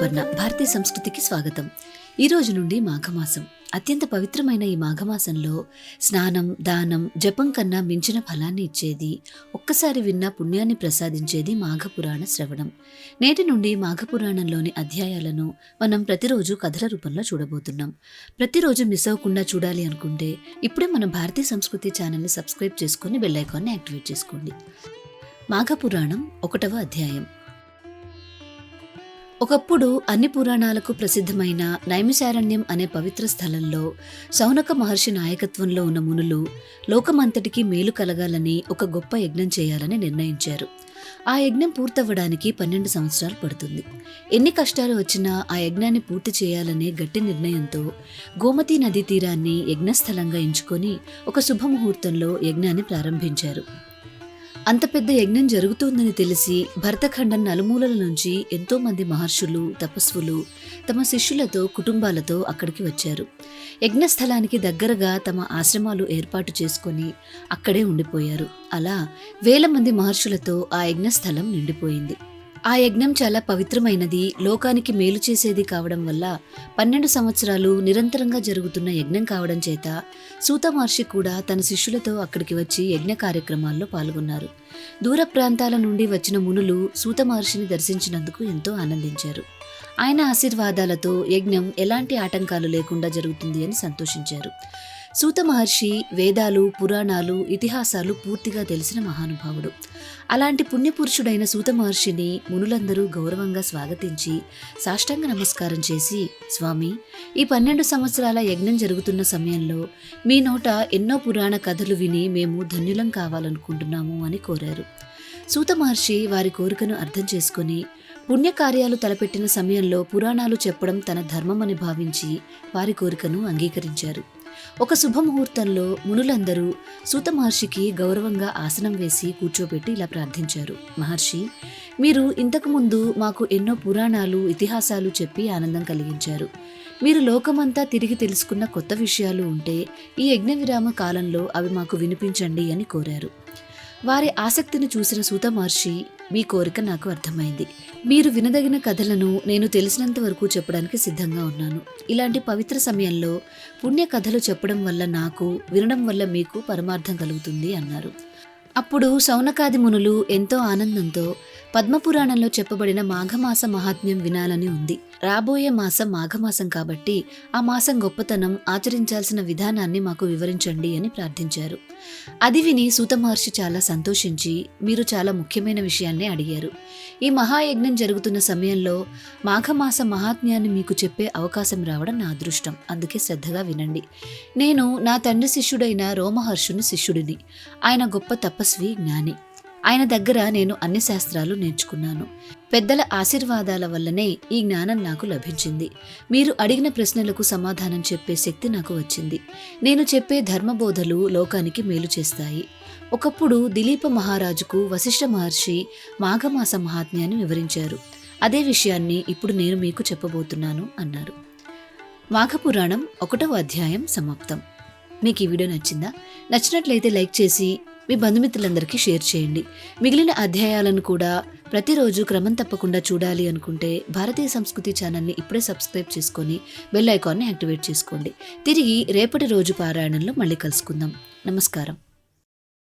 ఋతుపర్ణ. భారతీయ సంస్కృతికి స్వాగతం. ఈ రోజు నుండి మాఘమాసం. అత్యంత పవిత్రమైన ఈ మాఘమాసంలో స్నానం, దానం, జపం కన్నా మించిన ఫలాన్ని ఇచ్చేది, ఒక్కసారి విన్న పుణ్యాన్ని ప్రసాదించేది మాఘపురాణ శ్రవణం. నేటి నుండి మాఘపురాణంలోని అధ్యాయాలను మనం ప్రతిరోజు కథల రూపంలో చూడబోతున్నాం. ప్రతిరోజు మిస్ అవ్వకుండా చూడాలి అనుకుంటే ఇప్పుడే మన భారతీయ సంస్కృతి ఛానల్ని సబ్స్క్రైబ్ చేసుకుని బెల్ ఐకాన్ని యాక్టివేట్ చేసుకోండి. మాఘపురాణం 1వ అధ్యాయం. ఒకప్పుడు అన్ని పురాణాలకు ప్రసిద్ధమైన నైమిషారణ్యం అనే పవిత్ర స్థలంలో శౌనక మహర్షి నాయకత్వంలో ఉన్న మునులు లోకమంతటికి మేలు కలగాలని ఒక గొప్ప యజ్ఞం చేయాలని నిర్ణయించారు. ఆ యజ్ఞం పూర్తవ్వడానికి 12 సంవత్సరాలు పడుతుంది. ఎన్ని కష్టాలు వచ్చినా ఆ యజ్ఞాన్ని పూర్తి చేయాలనే గట్టి నిర్ణయంతో గోమతీ నదీ తీరాన్ని యజ్ఞస్థలంగా ఎంచుకొని ఒక శుభముహూర్తంలో యజ్ఞాన్ని ప్రారంభించారు. అంత పెద్ద యజ్ఞం జరుగుతుందని తెలిసి భరతఖండం నలుమూలల నుంచి ఎంతో మంది మహర్షులు, తపస్వులు తమ శిష్యులతో, కుటుంబాలతో అక్కడికి వచ్చారు. యజ్ఞస్థలానికి దగ్గరగా తమ ఆశ్రమాలు ఏర్పాటు చేసుకొని అక్కడే ఉండిపోయారు. అలా వేల మంది మహర్షులతో ఆ యజ్ఞస్థలం నిండిపోయింది. ఆ యజ్ఞం చాలా పవిత్రమైనది, లోకానికి మేలు చేసేది కావడం వల్ల 12 సంవత్సరాలు నిరంతరంగా జరుగుతున్న యజ్ఞం కావడం చేత సూత మహర్షి కూడా తన శిష్యులతో అక్కడికి వచ్చి యజ్ఞ కార్యక్రమాల్లో పాల్గొన్నారు. దూర ప్రాంతాల నుండి వచ్చిన మునులు సూత మహర్షిని దర్శించినందుకు ఎంతో ఆనందించారు. ఆయన ఆశీర్వాదాలతో యజ్ఞం ఎలాంటి ఆటంకాలు లేకుండా జరుగుతుంది అని సంతోషించారు. సూత మహర్షి వేదాలు, పురాణాలు, ఇతిహాసాలు పూర్తిగా తెలిసిన మహానుభావుడు. అలాంటి పుణ్యపురుషుడైన సూత మహర్షిని మునులందరూ గౌరవంగా స్వాగతించి సాష్టాంగ నమస్కారం చేసి, స్వామి, ఈ 12 సంవత్సరాల యజ్ఞం జరుగుతున్న సమయంలో మీ నోట ఎన్నో పురాణ కథలు విని మేము ధన్యులం కావాలనుకుంటున్నాము అని కోరారు. సూత మహర్షి వారి కోరికను అర్థం చేసుకుని పుణ్యకార్యాలు తలపెట్టిన సమయంలో పురాణాలు చెప్పడం తన ధర్మమని భావించి వారి కోరికను అంగీకరించారు. ఒక శుభముహూర్తంలో మునులందరూ సూత మహర్షికి గౌరవంగా ఆసనం వేసి కూర్చోబెట్టి ఇలా ప్రార్థించారు. మహర్షి, మీరు ఇంతకుముందు మాకు ఎన్నో పురాణాలు, ఇతిహాసాలు చెప్పి ఆనందం కలిగించారు. మీరు లోకమంతా తిరిగి తెలుసుకున్న కొత్త విషయాలు ఉంటే ఈ యజ్ఞ విరామ కాలంలో అవి మాకు వినిపించండి అని కోరారు. వారి ఆసక్తిని చూసిన సూత మహర్షి, మీ కోరిక నాకు అర్థమైంది. మీరు వినదగిన కథలను నేను తెలిసినంత వరకు చెప్పడానికి సిద్ధంగా ఉన్నాను. ఇలాంటి పవిత్ర సమయంలో పుణ్య కథలు చెప్పడం వల్ల నాకు, వినడం వల్ల మీకు పరమార్థం కలుగుతుంది అన్నారు. అప్పుడు శౌనకాది మునులు ఎంతో ఆనందంతో పద్మపురాణంలో చెప్పబడిన మాఘమాస మహాత్మ్యం వినాలని ఉంది. రాబోయే మాసం మాఘమాసం కాబట్టి ఆ మాసం గొప్పతనం, ఆచరించాల్సిన విధానాన్ని మాకు వివరించండి అని ప్రార్థించారు. అది విని సూత మహర్షి చాలా సంతోషించి, మీరు చాలా ముఖ్యమైన విషయాన్నే అడిగారు. ఈ మహాయజ్ఞం జరుగుతున్న సమయంలో మాఘమాస మహాత్మ్యాన్ని మీకు చెప్పే అవకాశం రావడం నా అదృష్టం. అందుకే శ్రద్ధగా వినండి. నేను నా తండ్రి శిష్యుడైన రోమహర్షుని శిష్యుడిని. ఆయన గొప్ప తపస్వి, జ్ఞాని. ఆయన దగ్గర నేను అన్ని శాస్త్రాలు నేర్చుకున్నాను. పెద్దల ఆశీర్వాదాల వల్లనే ఈ జ్ఞానం నాకు లభించింది. మీరు అడిగిన ప్రశ్నలకు సమాధానం చెప్పే శక్తి నాకు వచ్చింది. నేను చెప్పే ధర్మబోధలు లోకానికి మేలు చేస్తాయి. ఒకప్పుడు దిలీప మహారాజుకు వశిష్ఠ మహర్షి మాఘమాస మహాత్మ్యాన్ని వివరించారు. అదే విషయాన్ని ఇప్పుడు నేను మీకు చెప్పబోతున్నాను అన్నారు. మాఘపురాణం 1వ అధ్యాయం సమాప్తం. మీకు ఈ వీడియో నచ్చిందా? నచ్చినట్లయితే లైక్ చేసి మీ బంధుమిత్రులందరికీ షేర్ చేయండి. మిగిలిన అధ్యాయాలను కూడా ప్రతిరోజు క్రమం తప్పకుండా చూడాలి అనుకుంటే భారతీయ సంస్కృతి ఛానల్ని ఇప్పుడే సబ్స్క్రైబ్ చేసుకొని బెల్ ఐకాన్ని యాక్టివేట్ చేసుకోండి. తిరిగి రేపటి రోజు పారాయణంలో మళ్ళీ కలుసుకుందాం. నమస్కారం.